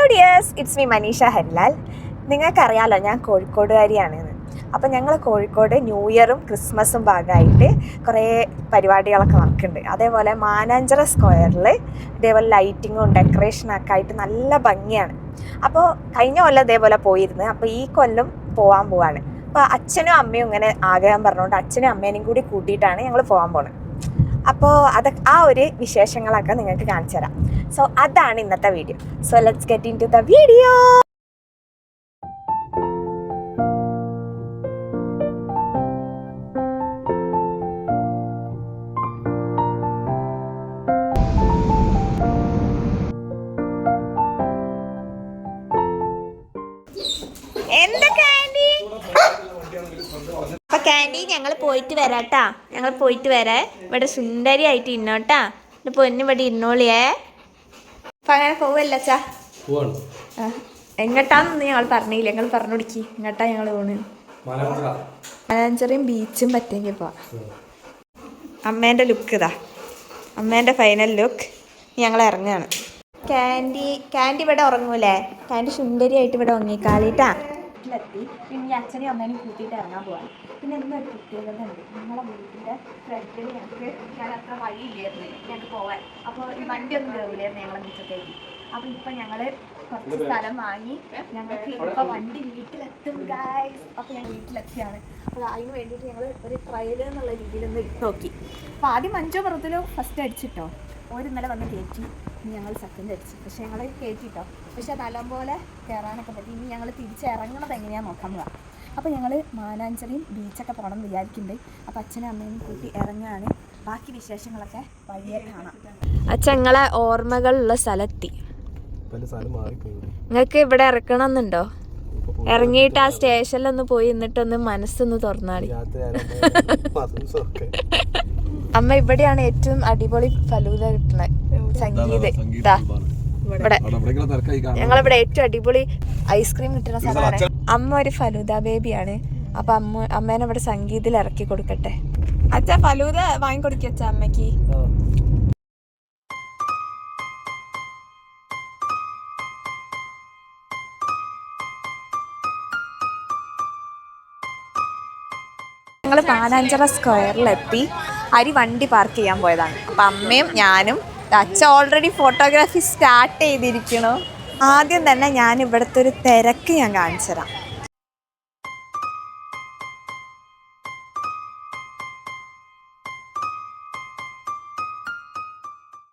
Dears, it's me Manisha Harilal. നിങ്ങൾക്കറിയാമല്ലോ ഞാൻ കോഴിക്കോടുകാരിയാണെന്ന്. അപ്പോൾ ഞങ്ങൾ കോഴിക്കോട് ന്യൂ ഇയറും ക്രിസ്മസും ഭാഗമായിട്ട് കുറേ പരിപാടികളൊക്കെ നടക്കുന്നുണ്ട്. അതേപോലെ മാനാഞ്ചിറ സ്ക്വയറിൽ ഇതേപോലെ ലൈറ്റിങ്ങും ഡെക്കറേഷനൊക്കെ ആയിട്ട് നല്ല ഭംഗിയാണ്. അപ്പോൾ കഴിഞ്ഞ കൊല്ലം ഇതേപോലെ പോയിരുന്നു. അപ്പോൾ ഈ കൊല്ലം പോകാൻ പോവാണ്. അപ്പോൾ അച്ഛനും അമ്മയും ഇങ്ങനെ ആഗ്രഹം പറഞ്ഞുകൊണ്ട് അച്ഛനും അമ്മേനെയും കൂടി കൂട്ടിയിട്ടാണ് ഞങ്ങൾ പോകാൻ പോകുന്നത്. അപ്പോൾ ആ ഒരു വിശേഷങ്ങളൊക്കെ നിങ്ങൾക്ക് കാണിച്ചു തരാം. സോ അതാണ് ഇന്നത്തെ video. So let's get into the video. അപ്പൊ കാൻഡി ഞങ്ങൾ പോയിട്ട് വരാട്ടാ. ഞങ്ങൾ പോയിട്ട് വരേ. ഇവിടെ സുന്ദരി ആയിട്ട് ഇന്നോട്ടാ. എന്റെ പൊന്നു ഇവിടെ ഇരുന്നോളിയേ. അപ്പൊ അങ്ങനെ പോവല്ല അച്ഛാ. എങ്ങട്ടാന്ന് ഞങ്ങൾ പറഞ്ഞില്ല. ഞങ്ങൾ പറഞ്ഞു കൊടുക്കി എങ്ങട്ടാ ഞങ്ങൾ പോണ്. മാനാഞ്ചിറയും ബീച്ചും പറ്റെങ്കിൽ പോവാ. അമ്മേന്റെ ലുക്ക് ഇതാ. അമ്മേന്റെ ഫൈനൽ ലുക്ക്. ഞങ്ങൾ ഇറങ്ങാണ്. കാൻഡി ഇവിടെ ഉറങ്ങൂലേ? കാൻഡി സുന്ദരിയായിട്ട് ഇവിടെ ഉറങ്ങിക്കാളിട്ടാ. വീട്ടിലെത്തി. പിന്നെ അച്ഛനെയും അമ്മേനെയും കൂട്ടിയിട്ട് ഇറങ്ങാൻ പോവാണ്. പിന്നെ ഇന്നൊരു പ്രത്യേകത ഉണ്ട്. ഞങ്ങളെ വീട്ടിൻ്റെ ഫ്രണ്ടിൽ ഞാൻ അത്ര വഴിയില്ലായിരുന്നു ഞങ്ങൾക്ക് പോവാൻ. അപ്പോൾ ഈ വണ്ടിയൊന്നും കയറില്ലായിരുന്നു ഞങ്ങളെ മുറ്റത്തേക്ക്. അപ്പോൾ ഇപ്പം ഞങ്ങൾ കുറച്ച് സ്ഥലം വാങ്ങി ഞങ്ങൾക്ക് ഇപ്പോൾ വണ്ടി വീട്ടിലെത്തും ഗൈസ്. അപ്പോൾ ഞങ്ങൾ വീട്ടിലെത്തിയാണ്. അപ്പോൾ അതിന് വേണ്ടിയിട്ട് ഞങ്ങൾ ഒരു ട്രയൽ എന്നുള്ള രീതിയിലൊന്ന് എടുത്ത് നോക്കി. അപ്പോൾ ആദ്യം 5 പുറത്തിലോ ഫസ്റ്റ് അടിച്ചിട്ടോ. ഇന്നലെ വന്ന് കയറ്റി. ഇനി ഞങ്ങൾ സെക്കൻഡ് അടിച്ചു. പക്ഷേ ഞങ്ങൾ കയറ്റിട്ടോ. പക്ഷേ നല്ലപോലെ കയറാനൊക്കെ പറ്റി. ഇനി ഞങ്ങൾ തിരിച്ചിറങ്ങണത് എങ്ങനെയാണെന്ന് നോക്കാൻ പോവാം. അപ്പോൾ ഞങ്ങൾ മാനാഞ്ചിറയും ബീച്ചൊക്കെ പോകണം എന്ന് വിചാരിക്കുന്നുണ്ട്. അപ്പോൾ അച്ഛനും അമ്മയും കൂട്ടി ഇറങ്ങാണ്. ബാക്കി വിശേഷങ്ങളൊക്കെ വഴിയെ കാണാം. അച്ഛൻ നിങ്ങളെ ഓർമ്മകളുള്ള സ്ഥലത്തി. നിങ്ങൾക്ക് ഇവിടെ ഇറക്കണം എന്നുണ്ടോ? ഇറങ്ങിയിട്ട് ആ സ്റ്റേഷനിലൊന്ന് പോയി എന്നിട്ടൊന്ന് മനസ്സൊന്ന് തുറന്നാളി. അമ്മ ഇവിടെയാണ് ഏറ്റവും അടിപൊളി ഫലൂദ കിട്ടുന്നത്. സംഗീത് ഇതാ ഇവിടെ. ഞങ്ങളിവിടെ ഏറ്റവും അടിപൊളി ഐസ്ക്രീം കിട്ടുന്ന സ്ഥലമാണ്. അമ്മ ഒരു ഫലൂദ ബേബിയാണ്. അപ്പൊ അമ്മേനെ ഇവിടെ സംഗീതത്തിൽ ഇറക്കി കൊടുക്കട്ടെ. അച്ഛാ ഫലൂദ വാങ്ങിക്കൊടുക്ക അച്ഛാ അമ്മക്ക്. ഞങ്ങൾ മാനാഞ്ചിറ സ്ക്വയറിലെത്തി. വണ്ടി പാർക്ക് ചെയ്യാൻ പോയതാണ്. അപ്പം അമ്മയും ഞാനും. അച്ഛൻ ഓൾറെഡി ഫോട്ടോഗ്രാഫി സ്റ്റാർട്ട് ചെയ്തിരിക്കണു. ആദ്യം തന്നെ ഞാൻ ഇവിടുത്തെ ഒരു തിരക്ക് ഞാൻ കാണിച്ചു തരാം.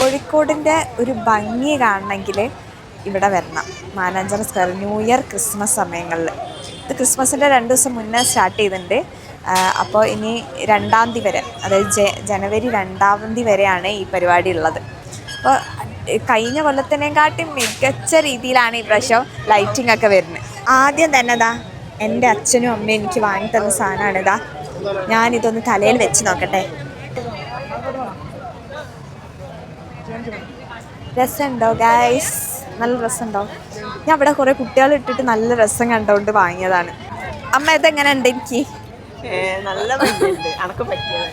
കോഴിക്കോടിൻ്റെ ഒരു ഭംഗി കാണണമെങ്കിൽ ഇവിടെ വരണം. Mananchira square new year Christmas സമയങ്ങളിൽ. ഇത് ക്രിസ്മസിൻ്റെ 2 ദിവസം മുന്നേ സ്റ്റാർട്ട് ചെയ്തിട്ടുണ്ട്. അപ്പോൾ ഇനി 2-ാം തീയതി വരെ, അതായത് ജനുവരി 2-ാം തീയതി വരെയാണ് ഈ പരിപാടി ഉള്ളത്. അപ്പോൾ കഴിഞ്ഞ കൊല്ലത്തിനെക്കാട്ടും മികച്ച രീതിയിലാണ് ഈ പ്രാവശ്യം ലൈറ്റിംഗ് ഒക്കെ വരുന്നത്. ആദ്യം തന്നെ ഇതാ എൻ്റെ അച്ഛനും അമ്മയും എനിക്ക് വാങ്ങി തന്ന സാധനമാണ് ഇതാ. ഞാനിതൊന്ന് തലയിൽ വെച്ച് നോക്കട്ടെ. രസമുണ്ടോ ഗൈസ്? നല്ല രസമുണ്ടോ? ഞാൻ ഇവിടെ കുറേ കുട്ടികൾ ഇട്ടിട്ട് നല്ല രസം കണ്ടുകൊണ്ട് വാങ്ങിയതാണ്. അമ്മ ഇതെങ്ങനെ ഉണ്ട്? എനിക്ക് നല്ല ഭംഗിയുണ്ട്. അനക്ക് പറ്റിയത്.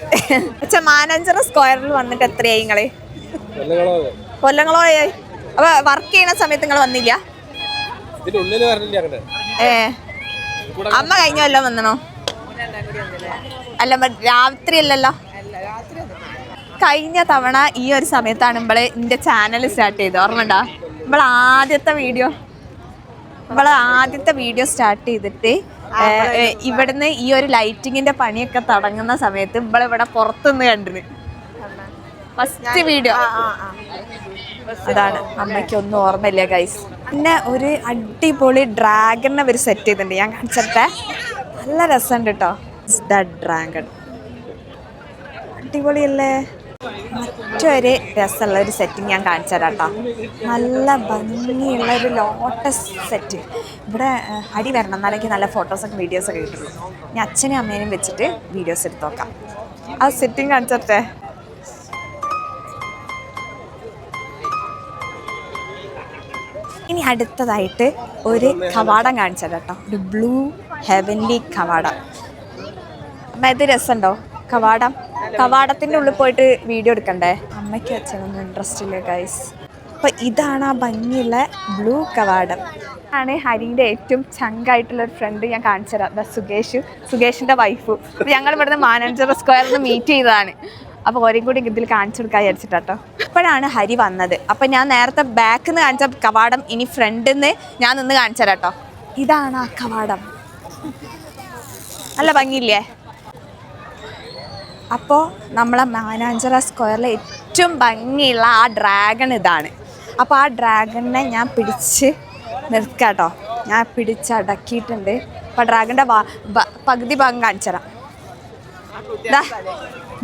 അച്ഛാ മാനാഞ്ചിറ സ്ക്വയറിൽ വന്നിട്ട് എത്രയായി നിങ്ങള്? കൊല്ലങ്ങളോയായി. അപ്പൊ വർക്ക് ചെയ്യുന്ന സമയത്ത് നിങ്ങൾ വന്നില്ല? അമ്മ കഴിഞ്ഞ കൊല്ലം വന്നണോ? അല്ല രാത്രി അല്ലല്ലോ. കഴിഞ്ഞ തവണ ഈ ഒരു സമയത്താണ് ഇവള് എന്റെ ചാനൽ സ്റ്റാർട്ട് ചെയ്തത്. ഓർമ്മണ്ടാ? ഇവളെ ആദ്യത്തെ വീഡിയോ സ്റ്റാർട്ട് ചെയ്തിട്ട് ഇവിടുന്ന് ഈ ഒരു ലൈറ്റിങ്ങിന്റെ പണിയൊക്കെ തുടങ്ങുന്ന സമയത്ത് ഇവിടെ പുറത്തുനിന്ന് കണ്ടിന് ഫസ്റ്റ് വീഡിയോ. അതാണ്. അമ്മയ്ക്കൊന്നും ഓർമ്മയില്ല ഗൈസ്. പിന്നെ ഒരു അടിപൊളി ഡ്രാഗണിനെ ഒരു സെറ്റ് ചെയ്തിട്ടുണ്ട്. ഞാൻ കാണിച്ചിട്ടെ. നല്ല രസമുണ്ട് കേട്ടോ. ദ ഡ്രാഗൺ അടിപൊളിയല്ലേ? മറ്റൊരു രസമുള്ള ഒരു സെറ്റിങ് ഞാൻ കാണിച്ചു തരാം കേട്ടോ. നല്ല ഭംഗിയുള്ള ഒരു ലോട്ടസ് സെറ്റ്. ഇവിടെ അടി വരണം, എന്നാലേക്ക് നല്ല ഫോട്ടോസൊക്കെ വീഡിയോസൊക്കെ കിട്ടുള്ളൂ. ഞാൻ അച്ഛനും അമ്മേനെയും വെച്ചിട്ട് വീഡിയോസ് എടുത്ത് നോക്കാം. ആ സെറ്റിങ് കാണിച്ചേ. ഇനി അടുത്തതായിട്ട് ഒരു കവാടം കാണിച്ചു തരാം കേട്ടോ. ഒരു ബ്ലൂ ഹെവൻലി കവാടം. അമ്മ ഇത് രസമുണ്ടോ കവാടം? കവാടത്തിൻ്റെ ഉള്ളിൽ പോയിട്ട് വീഡിയോ എടുക്കണ്ടേ? അമ്മയ്ക്ക് അച്ഛനൊന്നും ഇൻട്രസ്റ്റ് ഇല്ല ഗൈസ്. അപ്പോൾ ഇതാണ് ആ ഭംഗിയുള്ള ബ്ലൂ കവാടം. ആണ് ഹരിൻ്റെ ഏറ്റവും ചങ്കായിട്ടുള്ളൊരു ഫ്രണ്ട് ഞാൻ കാണിച്ചു തരാം. സുകേഷിൻ്റെ വൈഫ്. ഞങ്ങൾ ഇവിടുന്ന് മാനാഞ്ചിറ സ്ക്വയറിൽ നിന്ന് മീറ്റ് ചെയ്തതാണ്. അപ്പോൾ ഓരേയും കൂടി ഇതിൽ കാണിച്ചു കൊടുക്കാൻ വിചാരിച്ചിട്ടോ. ഇപ്പോഴാണ് ഹരി വന്നത്. അപ്പം ഞാൻ നേരത്തെ ബാക്കിൽ നിന്ന് കാണിച്ച കവാടം ഇനി ഫ്രണ്ടിൽ നിന്ന് ഞാൻ നിന്ന് കാണിച്ചു തരാം കേട്ടോ. ഇതാണ് ആ കവാടം. നല്ല ഭംഗിയില്ലേ? അപ്പോൾ നമ്മളെ മാനാഞ്ചിറ സ്ക്വയറിലെ ഏറ്റവും ഭംഗിയുള്ള ആ ഡ്രാഗൺ ഇതാണ്. അപ്പോൾ ആ ഡ്രാഗണിനെ ഞാൻ പിടിച്ച് നിർത്താം കേട്ടോ. ഞാൻ പിടിച്ചടക്കിയിട്ടുണ്ട്. അപ്പോൾ ഡ്രാഗണിൻ്റെ പകുതി ഭാഗം കാണിച്ചു തരാം. ഇതാ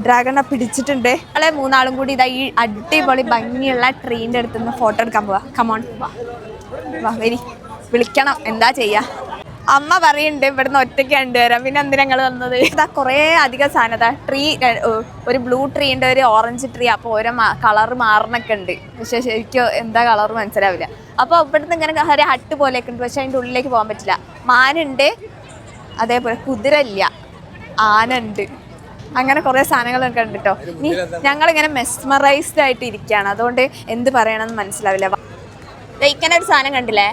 ഡ്രാഗണിനെ പിടിച്ചിട്ടുണ്ട്. നമ്മളെ മൂന്നാളും കൂടി ഇതാ ഈ അടിപൊളി ഭംഗിയുള്ള ട്രീൻ്റെ അടുത്തുനിന്ന് ഫോട്ടോ എടുക്കാൻ പോവാ. കമോൺ വാ വരി. വിളിക്കണം, എന്താ ചെയ്യുക? അമ്മ പറയുന്നുണ്ട് ഇവിടുന്ന് ഒറ്റയ്ക്ക് കണ്ടുവരാം. പിന്നെ എന്തിനാ ഞങ്ങൾ വന്നത്? ഇതാ കുറേ അധികം സാധനം. ഇതാ ട്രീ, ഒരു ബ്ലൂ ട്രീ ഉണ്ട്, ഒരു ഓറഞ്ച് ട്രീ. അപ്പോൾ ഓരോ കളർ മാറണൊക്കെ ഉണ്ട്. പക്ഷേ ശരിക്കും എന്താ കളർ മനസ്സിലാവില്ല. അപ്പോൾ ഇവിടുന്ന് ഇങ്ങനെ ഒരു ഹട്ട് പോലെയൊക്കെ ഉണ്ട്. പക്ഷേ അതിൻ്റെ ഉള്ളിലേക്ക് പോകാൻ പറ്റില്ല. മാനുണ്ട്, അതേപോലെ കുതിര ഇല്ല, ആന ഉണ്ട്, അങ്ങനെ കുറേ സാധനങ്ങളൊക്കെ ഉണ്ട് കേട്ടോ. ഇനി ഞങ്ങളിങ്ങനെ മെസ്മറൈസ്ഡ് ആയിട്ട് ഇരിക്കുകയാണ്. അതുകൊണ്ട് എന്ത് പറയണമെന്ന് മനസ്സിലാവില്ല. ഇങ്ങനെ ഒരു സാധനം കണ്ടില്ലേ?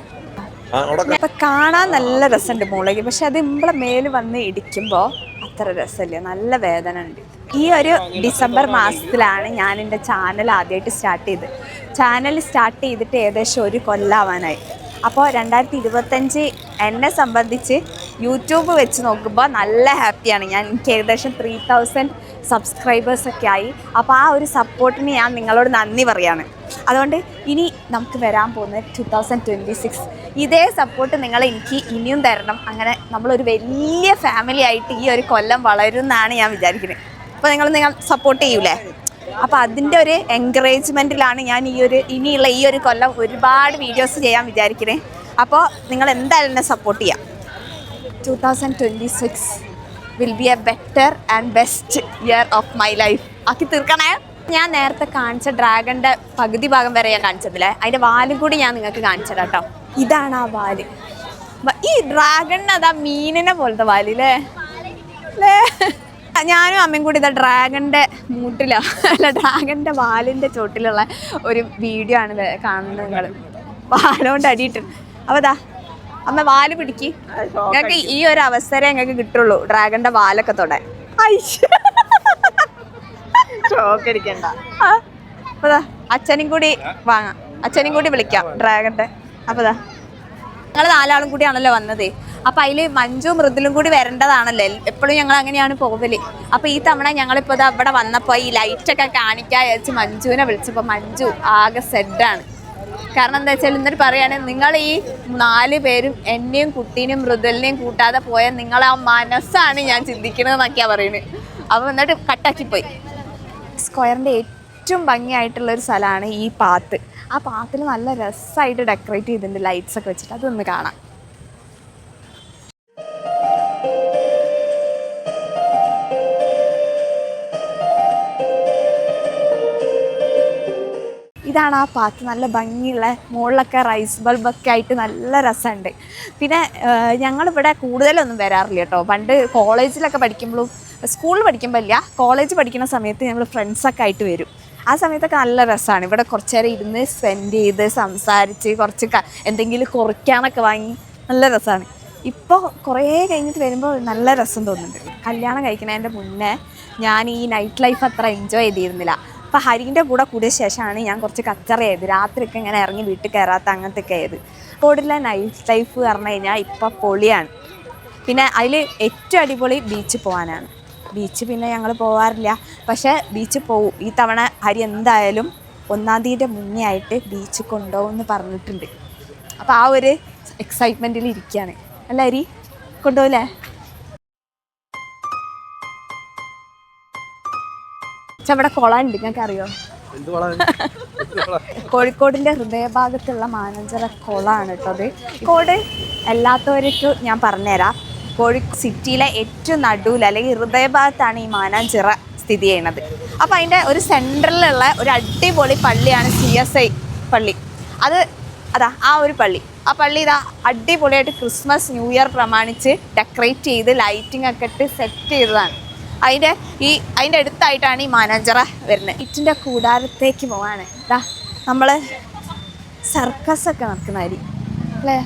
അപ്പൊ കാണാൻ നല്ല രസമുണ്ട് മുളക്. പക്ഷെ അത് ഇമ്പളെ മേല് വന്ന് ഇടിക്കുമ്പോൾ അത്ര രസമില്ല, നല്ല വേദന ഉണ്ട്. ഈ ഒരു ഡിസംബർ മാസത്തിലാണ് ഞാൻ എൻ്റെ ചാനൽ ആദ്യമായിട്ട് സ്റ്റാർട്ട് ചെയ്തത്. ചാനൽ സ്റ്റാർട്ട് ചെയ്തിട്ട് ഏകദേശം 1 കൊല്ലമാവാനായി. അപ്പോൾ 2025 എന്നെ സംബന്ധിച്ച് യൂട്യൂബ് വെച്ച് നോക്കുമ്പോൾ നല്ല ഹാപ്പിയാണ് ഞാൻ. എനിക്ക് ഏകദേശം 3000 സബ്സ്ക്രൈബേഴ്സൊക്കെ ആയി. അപ്പോൾ ആ ഒരു സപ്പോർട്ടിന് ഞാൻ നിങ്ങളോട് നന്ദി പറയാണ്. അതുകൊണ്ട് ഇനി നമുക്ക് വരാൻ പോകുന്നത് 2026 ഇതേ സപ്പോർട്ട് നിങ്ങൾ എനിക്ക് ഇനിയും തരണം. അങ്ങനെ നമ്മളൊരു വലിയ ഫാമിലി ആയിട്ട് ഈ ഒരു കൊല്ലം വളരുമെന്നാണ് ഞാൻ വിചാരിക്കുന്നത്. അപ്പോൾ നിങ്ങൾ സപ്പോർട്ട് ചെയ്യൂലേ? അപ്പോൾ അതിൻ്റെ ഒരു എൻകറേജ്മെൻറ്റിലാണ് ഞാൻ ഇനിയുള്ള ഈ ഒരു കൊല്ലം ഒരുപാട് വീഡിയോസ് ചെയ്യാൻ വിചാരിക്കുന്നത്. അപ്പോൾ നിങ്ങൾ എന്തായാലും എന്നെ സപ്പോർട്ട് ചെയ്യാം. 2026 will be A better and best year of my life. ആക്കി തീർക്കണേ. ഞാൻ നേരത്തെ കാണിച്ച ഡ്രാഗണിൻ്റെ പകുതി ഭാഗം വരെ ഞാൻ കാണിച്ചതില്ലേ, അതിൻ്റെ വാലും കൂടി ഞാൻ നിങ്ങൾക്ക് കാണിച്ചു തരാം കേട്ടോ. ഇതാണ് ആ വാല്. ഈ ഡ്രാഗണിന് അതാ മീനിനെ പോലത്തെ വാല് അല്ലേ? ഞാനും അമ്മയും കൂടി ഇതാ ഡ്രാഗണിൻ്റെ മൂട്ടിലോ അല്ല ഡ്രാഗണിൻ്റെ വാലിൻ്റെ ചോട്ടിലുള്ള ഒരു വീഡിയോ ആണ് കാണുന്നത്. നിങ്ങൾ വാലുകൊണ്ട് അടിയിട്ടുണ്ട്. അപ്പോൾ ഇതാ അമ്മ വാല് പിടിക്ക്. ഞങ്ങൾക്ക് ഈ ഒരു അവസരം ഞങ്ങൾക്ക് കിട്ടുള്ളൂ ഡ്രാഗണിൻ്റെ വാലൊക്കെ തൊടാൻ. അപ്പോൾ അച്ഛനും കൂടി വാങ്ങാം, അച്ഛനും കൂടി വിളിക്കാം ഡ്രാഗണിൻ്റെ. അപ്പോൾ ഞങ്ങൾ 4 ആളും കൂടിയാണല്ലോ വന്നത്. അപ്പോൾ അതിൽ മഞ്ജു മൃദുലും കൂടി വരേണ്ടതാണല്ലോ. എപ്പോഴും ഞങ്ങൾ അങ്ങനെയാണ് പോകല്. അപ്പോൾ ഈ തവണ ഞങ്ങളിപ്പോൾ ഇവിടെ വന്നപ്പോൾ ഈ ലൈറ്റൊക്കെ കാണിക്കാൻ വിചാരിച്ച് മഞ്ജുവിനെ വിളിച്ചപ്പോൾ മഞ്ജു ആകെ സെഡാണ്. കാരണം എന്താ വെച്ചാൽ എന്നിട്ട് പറയുകയാണെങ്കിൽ നിങ്ങൾ ഈ 4 പേരും എന്നെയും കുട്ടീനെയും മൃദുലിനെയും കൂട്ടാതെ പോയാൽ നിങ്ങളെ ആ മനസ്സാണ് ഞാൻ ചിന്തിക്കണതെന്നൊക്കെയാണ് പറയുന്നത്. അപ്പോൾ എന്നിട്ട് കട്ടാക്കിപ്പോയി. സ്ക്വയറിൻ്റെ ഏറ്റവും ഭംഗിയായിട്ടുള്ളൊരു സ്ഥലമാണ് ഈ പാത്ത്. ആ പാത്തിൽ നല്ല രസമായിട്ട് ഡെക്കറേറ്റ് ചെയ്തിട്ടുണ്ട് ലൈറ്റ്സൊക്കെ വെച്ചിട്ട്. അതൊന്ന് കാണാം. ഇതാണ് ആ പാത്ത്. നല്ല ഭംഗിയുള്ള മുകളിലൊക്കെ റൈസ് ബൾബൊക്കെ ആയിട്ട് നല്ല രസമുണ്ട്. പിന്നെ ഞങ്ങളിവിടെ കൂടുതലൊന്നും വരാറില്ല കേട്ടോ. പണ്ട് കോളേജിലൊക്കെ പഠിക്കുമ്പോഴും സ്കൂളിൽ പഠിക്കുമ്പോൾ ഇല്ല, കോളേജ് പഠിക്കുന്ന സമയത്ത് ഞങ്ങൾ ഫ്രണ്ട്സൊക്കെ ആയിട്ട് വരും. ആ സമയത്തൊക്കെ നല്ല രസമാണ്. ഇവിടെ കുറച്ച് നേരം ഇരുന്ന് സ്പെൻഡ് ചെയ്ത് സംസാരിച്ച് കുറച്ച് എന്തെങ്കിലും കുറിക്കാനൊക്കെ വാങ്ങി നല്ല രസമാണ്. ഇപ്പോൾ കുറേ കഴിഞ്ഞിട്ട് വരുമ്പോൾ നല്ല രസം തോന്നുന്നുണ്ട്. കല്യാണം കഴിക്കുന്നതിൻ്റെ മുന്നേ ഞാൻ ഈ നൈറ്റ് ലൈഫ് അത്ര എൻജോയ് ചെയ്തിരുന്നില്ല. അപ്പോൾ ഹരിൻ്റെ കൂടെ കൂടിയ ശേഷമാണ് ഞാൻ കുറച്ച് കച്ചറയായത്. രാത്രിയൊക്കെ ഇങ്ങനെ ഇറങ്ങി വീട്ടിൽ കയറാത്ത അങ്ങനത്തെയൊക്കെ ആയത്. കോഴിക്കോടിലെ നൈറ്റ് ലൈഫ് പറഞ്ഞു കഴിഞ്ഞാൽ ഇപ്പോൾ പൊളിയാണ്. പിന്നെ അതിൽ ഏറ്റവും അടിപൊളി ബീച്ചിൽ പോകാനാണ്. ബീച്ച് പിന്നെ ഞങ്ങൾ പോകാറില്ല, പക്ഷേ ബീച്ചിൽ പോവും. ഈ തവണ ഹരി എന്തായാലും 1-ാം തീയതിയുടെ മുന്നേ ആയിട്ട് ബീച്ചിൽ കൊണ്ടുപോകുമെന്ന് പറഞ്ഞിട്ടുണ്ട്. അപ്പോൾ ആ ഒരു എക്സൈറ്റ്മെൻറ്റിൽ ഇരിക്കുകയാണ്. അല്ല ഹരി, കൊണ്ടുപോകില്ലേ? അവിടെ കുളം ഉണ്ട്, ഞങ്ങൾക്ക് അറിയോ? കോഴിക്കോടിൻ്റെ ഹൃദയഭാഗത്തുള്ള മാനാഞ്ചിറ കുളമാണ് കേട്ടോ അത്. കോഴിക്കോട് അല്ലാത്തവർക്ക് ഞാൻ പറഞ്ഞുതരാം. കോഴിക്കോട് സിറ്റിയിലെ ഏറ്റവും നടുവിൽ അല്ലെങ്കിൽ ഹൃദയഭാഗത്താണ് ഈ മാനാഞ്ചിറ സ്ഥിതി ചെയ്യുന്നത്. അപ്പോൾ അതിൻ്റെ ഒരു സെൻട്രലിലുള്ള ഒരു അടിപൊളി പള്ളിയാണ് CSI പള്ളി. അതാ ആ ഒരു പള്ളി. ആ പള്ളി ഇതാ അടിപൊളിയായിട്ട് ക്രിസ്മസ് ന്യൂ ഇയർ പ്രമാണിച്ച് ഡെക്കറേറ്റ് ചെയ്ത് ലൈറ്റിംഗ് ഒക്കെ ഇട്ട് സെറ്റ് ചെയ്തതാണ്. അതിൻ്റെ അടുത്തായിട്ടാണ് ഈ മാനാഞ്ചിറ വരുന്നത്. ഇറ്റിൻ്റെ കൂടാരത്തേക്ക് പോവാണ്. ഇതാ നമ്മൾ സർക്കസ് ഒക്കെ നടക്കുന്നതായി അല്ലേ?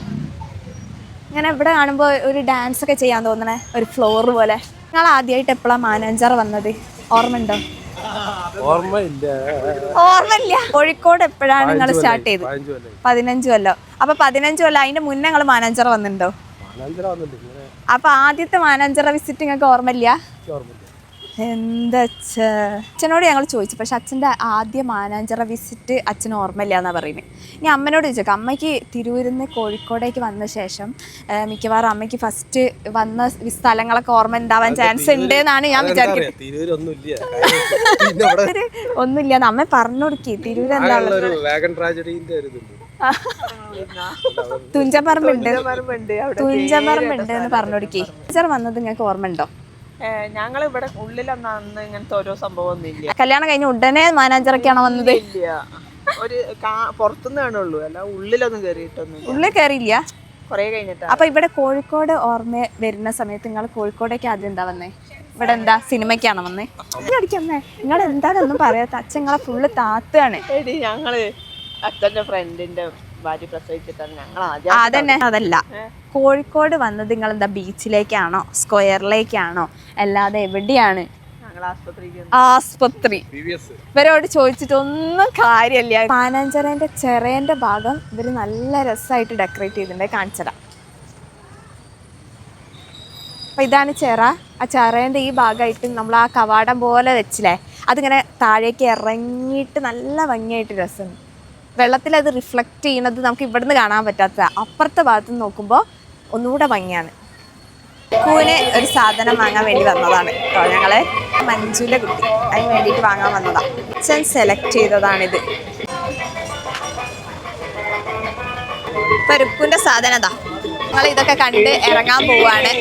ഇങ്ങനെ ഇവിടെ കാണുമ്പോൾ ഒരു ഡാൻസ് ഒക്കെ ചെയ്യാൻ തോന്നണേ, ഒരു ഫ്ലോർ പോലെ. നിങ്ങൾ ആദ്യമായിട്ട് എപ്പോഴാണ് മാനാഞ്ചിറ വന്നത്? ഓർമ്മയുണ്ടോ? ഓർമ്മയില്ല. കോഴിക്കോട് എപ്പോഴാണ് നിങ്ങൾ സ്റ്റാർട്ട് ചെയ്തത്? 15 കൊല്ലം. അപ്പൊ 15 കൊല്ലം അതിന്റെ മുന്നേ നിങ്ങൾ മാനാഞ്ചിറ വന്നിട്ടുണ്ടോ? അപ്പൊ ആദ്യത്തെ മാനാഞ്ചിറ വിസിറ്റ് നിങ്ങൾക്ക് ഓർമ്മയില്ല? എന്താ അച്ഛനോട് ഞങ്ങൾ ചോദിച്ചു, പക്ഷെ അച്ഛൻ്റെ ആദ്യ മാനാഞ്ചിറ വിസിറ്റ് അച്ഛന് ഓർമ്മയില്ല എന്നാണ് പറയുന്നത്. ഇനി അമ്മനോട് ചോദിച്ചേക്കാം. അമ്മയ്ക്ക് തിരൂരിൽ നിന്ന് കോഴിക്കോടേക്ക് വന്ന ശേഷം മിക്കവാറും അമ്മയ്ക്ക് ഫസ്റ്റ് വന്ന സ്ഥലങ്ങളൊക്കെ ഓർമ്മ ഉണ്ടാവാൻ ചാൻസ് ഉണ്ട് എന്നാണ് ഞാൻ വിചാരിക്കുന്നത്. ഒന്നുമില്ല അമ്മ പറഞ്ഞു കൊടുക്കി. തിരൂർ എന്താ തുഞ്ചപ്പറമ്പുണ്ട് എന്ന് പറഞ്ഞു കൊടുക്കി. വന്നത് നിങ്ങൾക്ക് ഓർമ്മ ഉണ്ടോ? ഞങ്ങൾ ഇവിടെ ഉള്ളിലൊന്നും അന്ന് ഇങ്ങനത്തെ ഓരോ സംഭവം ഒന്നും ഇല്ല. കല്യാണം കഴിഞ്ഞ ഉടനെ മാനാഞ്ചിറക്കാണോ വന്നത്? ഇല്ല, ഒരു പുറത്തുനിന്ന് കാണുള്ളൂ, അല്ല ഉള്ളിലൊന്നും കേറിയിട്ടൊന്നും. ഉള്ളിൽ കയറിയില്ല, കൊറേ കഴിഞ്ഞിട്ടാ. അപ്പൊ ഇവിടെ കോഴിക്കോട് ഓർമ്മ വരുന്ന സമയത്ത് നിങ്ങൾ കോഴിക്കോടേക്ക് ആദ്യം എന്താ വന്നേ? ഇവിടെ എന്താ സിനിമയ്ക്കാണോ വന്നേ? അടിക്കമ്മേ, നിങ്ങൾ എന്താണെന്നൊന്നും പറയാത്ത അച്ഛൻ നിങ്ങളെ ഫുള്ള് താത്താണ്. ഞങ്ങള് അച്ഛന്റെ ഫ്രണ്ടിന്റെ ഭാര്യ പ്രസവിച്ചിട്ടാണ് ഞങ്ങൾ ആദ്യം. അതന്നെ, അതല്ല കോഴിക്കോട് വന്നത് നിങ്ങൾ എന്താ ബീച്ചിലേക്കാണോ സ്ക്വയറിലേക്കാണോ അല്ലാതെ എവിടെയാണ്? ആസ്പത്രി. ഇവരോട് ചോദിച്ചിട്ടൊന്നും കാര്യമില്ല. മാനാഞ്ചിറേന്റെ ചെറേന്റെ ഭാഗം ഇവര് നല്ല രസമായിട്ട് ഡെക്കറേറ്റ് ചെയ്തിട്ടുണ്ട്, കാണിച്ചതാ. അപ്പൊ ഇതാണ് ചിറ. ആ ചിറേന്റെ ഈ ഭാഗമായിട്ട് നമ്മൾ ആ കവാടം പോലെ വെച്ചില്ലേ, അതിങ്ങനെ താഴേക്ക് ഇറങ്ങിയിട്ട് നല്ല ഭംഗിയായിട്ട് രസമുണ്ട്. വെള്ളത്തിൽ അത് റിഫ്ലക്റ്റ് ചെയ്യുന്നത് നമുക്ക് ഇവിടുന്ന് കാണാൻ പറ്റാത്ത, അപ്പുറത്തെ ഭാഗത്ത് നിന്ന് നോക്കുമ്പോൾ ഒന്നുകൂടെ ഭംഗിയാണ്. കൂന് ഒരു സാധനം വാങ്ങാൻ വേണ്ടി വന്നതാണ് കേട്ടോ. ഞങ്ങള് മഞ്ജുവിൻ്റെ കുട്ടി അതിന് വേണ്ടിയിട്ട് വാങ്ങാൻ വന്നതാണ്. അച്ഛൻ സെലക്ട് ചെയ്തതാണിത്. ഇപ്പൊ രുക്കുൻ്റെ സാധനം അതാ. ഞങ്ങൾ ഇതൊക്കെ കണ്ട് ഇറങ്ങാൻ പോവാണ്.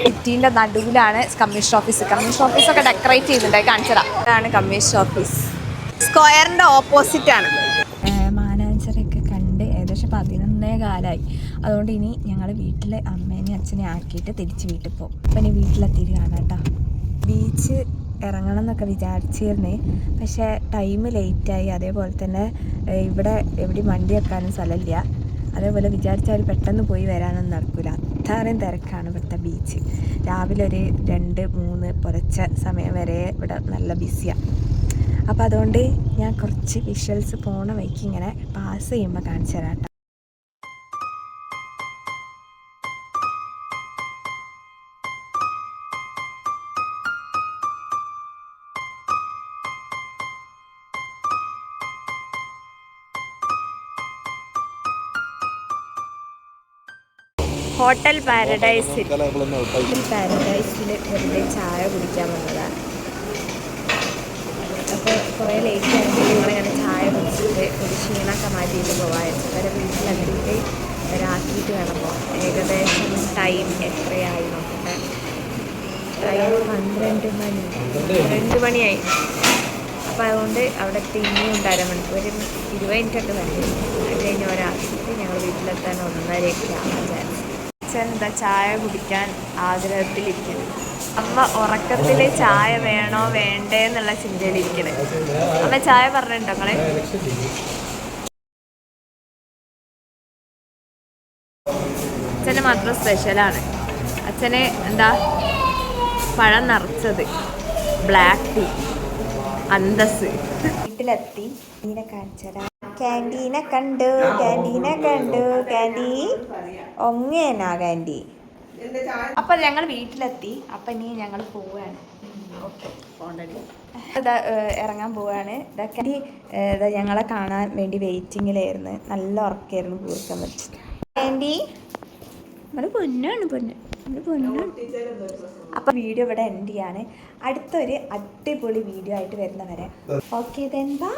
സിറ്റീൻ്റെ നടുവിലാണ് കമ്മീഷൻ ഓഫീസ്. കമ്മീഷൻ ഓഫീസൊക്കെ ഡെക്കറേറ്റ് ചെയ്തിട്ടുണ്ട്, കാണിച്ചതാ. ഇതാണ് കമ്മീഷൻ ഓഫീസ്. സ്ക്വയറിൻ്റെ ഓപ്പോസിറ്റാണ്. മാനാഞ്ചിറയൊക്കെ കണ്ട് ഏകദേശം 11 കാലമായി. അതുകൊണ്ട് ഇനി ഞങ്ങൾ വീട്ടിൽ അമ്മേനെയും അച്ഛനെ ആക്കിയിട്ട് തിരിച്ച് വീട്ടിൽ പോകും. അപ്പം ഇനി വീട്ടിലെത്തിയിട്ട് കാണാം കേട്ടോ. ബീച്ച് ഇറങ്ങണം എന്നൊക്കെ വിചാരിച്ചിരുന്നേ, പക്ഷേ ടൈം ലേറ്റായി. അതേപോലെ തന്നെ ഇവിടെ എവിടെയും വണ്ടി വെക്കാനും സ്ഥലമില്ല. അതേപോലെ വിചാരിച്ചാൽ പെട്ടെന്ന് പോയി വരാനൊന്നും നടക്കില്ല. അത്രയും തിരക്കാണ് ഇവിടുത്തെ ബീച്ച്. രാവിലെ ഒരു 2-3 പുലർച്ച സമയം വരെ ഇവിടെ നല്ല ബിസിയാണ്. അപ്പോൾ അതുകൊണ്ട് ഞാൻ കുറച്ച് വിഷ്വൽസ് പോണ വഴിക്ക് ഇങ്ങനെ പാസ് ചെയ്യുമ്പോൾ കാണിച്ചു തരാം കേട്ടോ. ഹോട്ടൽ പാരഡൈസിൽ വെറുതെ ചായ കുടിക്കാൻ വന്നതാണ്. അപ്പോൾ കുറേ ലേറ്റ് ആയിട്ട് ഞങ്ങളിങ്ങനെ ചായ കുടിച്ചിട്ട് ഒരു ക്ഷീണമൊക്കെ മാറ്റിയിട്ട് പോകാമായിരുന്നു. വരെ വീട്ടിലെത്തിയിട്ട് രാത്രിയിട്ട് വേണം പോകാൻ. ഏകദേശം ടൈം എത്രയായി നോക്കട്ടെ. ടൈം 12 മണിയായി. അപ്പോൾ അതുകൊണ്ട് അവിടെ ഇനിയും ഉണ്ട് അരമണിക്കൂർ, 20 മിനിറ്റൊക്കെ വരും. അത് കഴിഞ്ഞ് ഒരാഴ്ചയിട്ട് ഞങ്ങൾ വീട്ടിലെത്താൻ 1:30 വിചാരിച്ചു. അച്ഛൻ എന്താ ചായ കുടിക്കാൻ ആഗ്രഹത്തിലിരിക്കുന്നു. അമ്മ ഉറക്കത്തിൽ ചായ വേണോ വേണ്ടേ എന്നുള്ള ചിന്തയിലിരിക്കണേ. അമ്മ ചായ പറഞ്ഞിട്ടുണ്ടോ നിങ്ങള്? അച്ഛന് മാത്രം സ്പെഷ്യലാണ്. അച്ഛന് എന്താ പഴം നിറച്ചത്, ബ്ലാക്ക് ടീ, അന്തസ്. വീട്ടിലെത്തി ഇതിനെ കാണിച്ചതാ. ക്യാൻറ്റീനെ കണ്ടു. ക്യാൻറ്റീ ഒങ്ങേനാ ക്യാൻറ്റീ. അപ്പം ഞങ്ങൾ വീട്ടിലെത്തി. അപ്പം ഇനി ഞങ്ങൾ പോവുകയാണ്. ഇതാ ഇറങ്ങാൻ പോവുകയാണ്. ഇതൊക്കെ ഇതാ ഞങ്ങളെ കാണാൻ വേണ്ടി വെയിറ്റിങ്ങിലായിരുന്നു. നല്ല ഉറക്കമായിരുന്നു, പൂർക്കാൻ പറ്റി. ക്യാൻറ്റീ നമ്മൾ പൊന്നാണ്. അപ്പം വീഡിയോ ഇവിടെ എൻഡ് ചെയ്യാണ്. അടുത്തൊരു അടിപൊളി വീഡിയോ ആയിട്ട് വരുന്നവരെ ഓക്കെ ദെൻ ബൈ.